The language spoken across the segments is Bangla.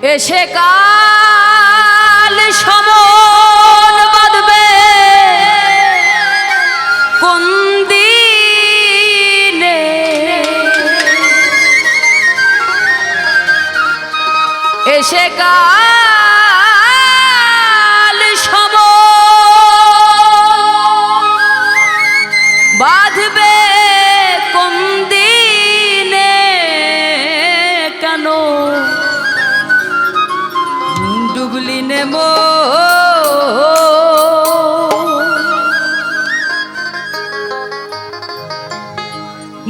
এসে কাল সমন বাঁধবে কোন দিনে, এসে কাল সমন বাঁধবে কোন দিনে, কেন ডুবলি নে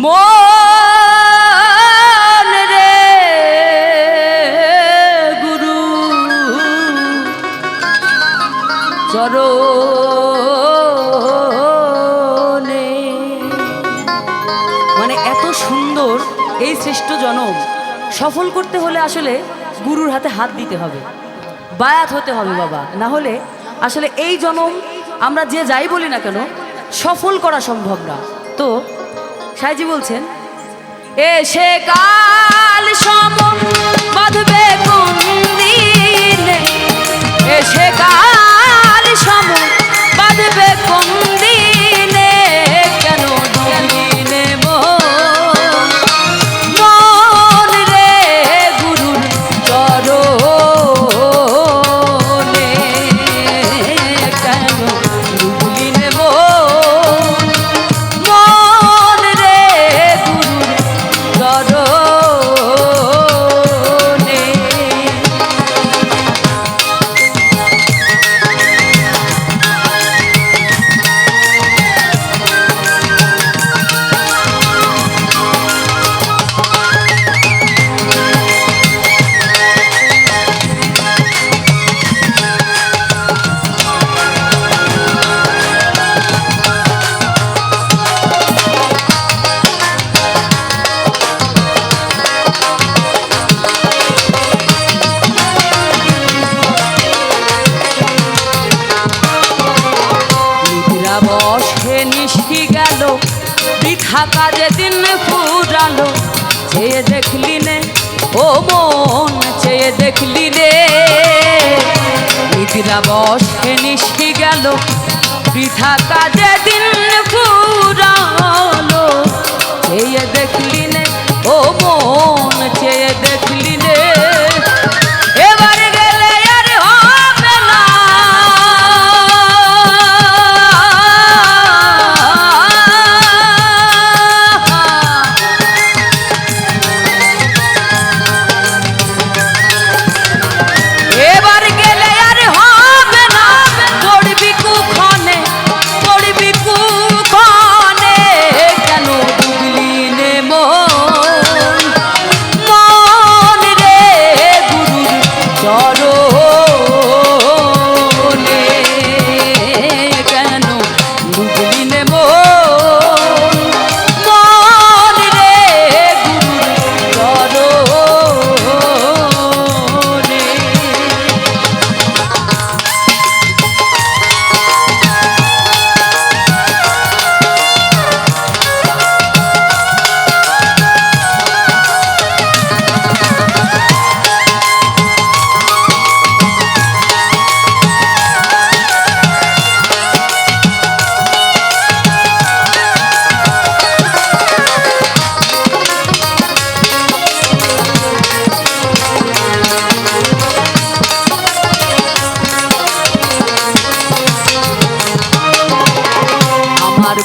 মন রে গুরু চরণে। মানে এত সুন্দর এই শ্রেষ্ঠ জনম সফল করতে হলে আসলে গুরুর হাতে হাত দিতে হবে, বায়াত হতে হবে বাবা, না হলে আসলে এই জনম আমরা যে যাই বলি না কেন সফল করা সম্ভব না। তো সাইজি বলছেন এসে কাল সমন বাঁধবে কোন দিনে, এসে কাল সমন বাঁধবে কোন দিনে, কেন দিনে মন রে গুরুর চরণে, কেন ডুবলি নে মন রে গুরুর চরণে। বসে নিশি গেল বৃথা কাজে দিন ফুরালো, চেয়ে দেখলি নে ও মন চেয়ে দেখলি রে, নিদ্রা বসে নিশি গেল বৃথা কাজে দিন ফুরালো, চেয়ে দেখলি নে ও মন চেয়ে দেখলি রে, এবার গেলে আর হবে না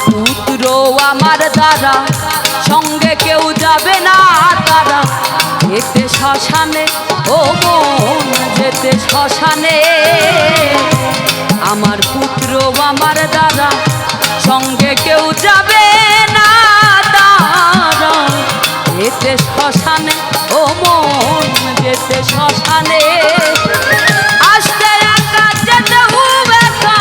পুত্র আমার দ্বারা সঙ্গে কেউ যাবে না তারা, যেতে শ্মশানে ও মন যেতে শ্মশানে, আমার পুত্র আমার দ্বারা সঙ্গে কেউ যাবে না তারা, যেতে শ্মশানে ও মন যেতে শ্মশানে, আসতে একা যেতে হবে একা,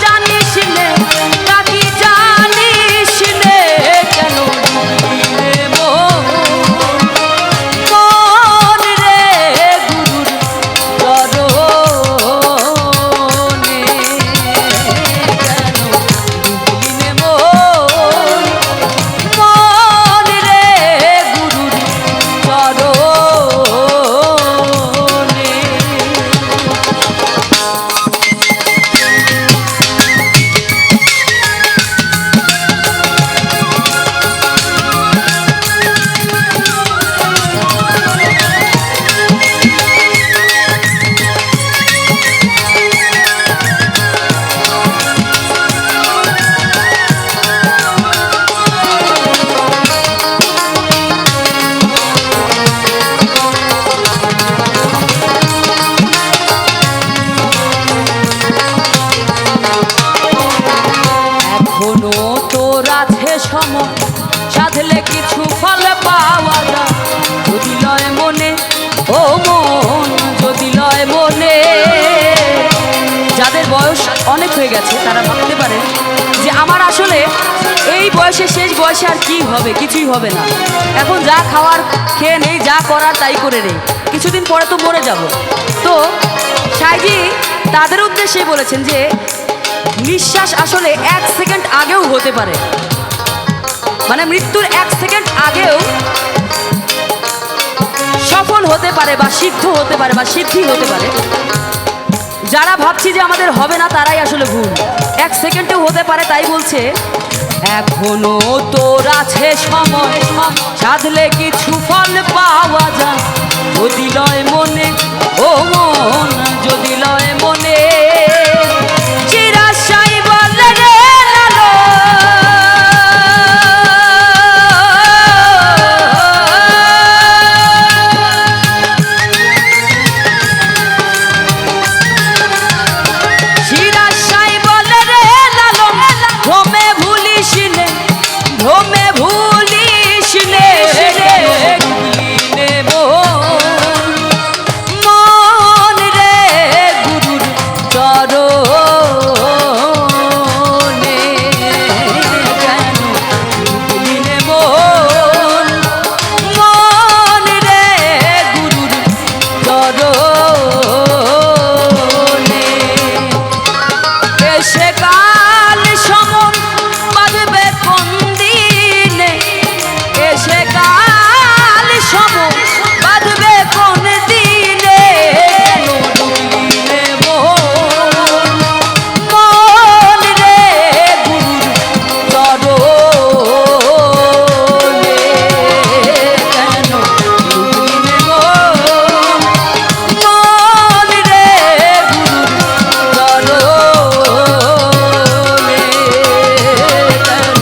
জানিস নে তাকি জানি আছে সময় সাধলে কিছু ফল পাওয়া যায় যদি লয় মনে ও মন যদি লয় মনে। যাদের বয়স অনেক হয়ে গেছে তারা ভাবতে পারে যে আমার আসলে এই বয়সে শেষ বয়সে আর কি হবে, কিছুই হবে না, এখন যা খাওয়ার খেয়ে নেই, যা করার তাই করে নেই, কিছুদিন পরে তো মরে যাব। তো সাইজি তাদের উদ্দেশ্যে বলেছেন যে নিঃশ্বাস আসলে 1 সেকেন্ড আগেও হতে পারে, মানে মৃত্যুর 1 সেকেন্ড আগেও সফল হতে পারে বা সিদ্ধ হতে পারে বা সিদ্ধি হতে পারে। যারা ভাবছি যে আমাদের হবে না তারাই আসলে ভুল, 1 সেকেন্ডেও হতে পারে। তাই বলছে এখনো তোর আছে সময় সাধলে কিছু ফল পাওয়া যায় যদি লয় মনে ও মন যদি লয় মনে। চিরাশাই বলে রে লালো চিরাশাই বলে রে লালো ভ্রমে ভুলিস নে ভ্রমে ভুলিস নে মন রে গুরুর চরণে কেন ভুলিলে মন মন রে গুরুর চরণে। এসে কাল সমন বাজবে কোন দিনে এসে কাল সমন বাজবে কোন দিনে ডুবলিলে মন মন রে গুরুর চরণে কেন ডুবলিলে মন মন রে গুরুর চরণে কেন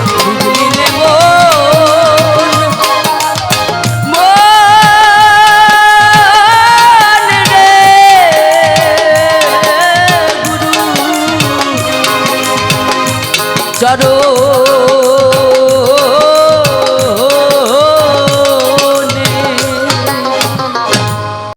ডুবলিলে মন মন রে গুরু চরণে।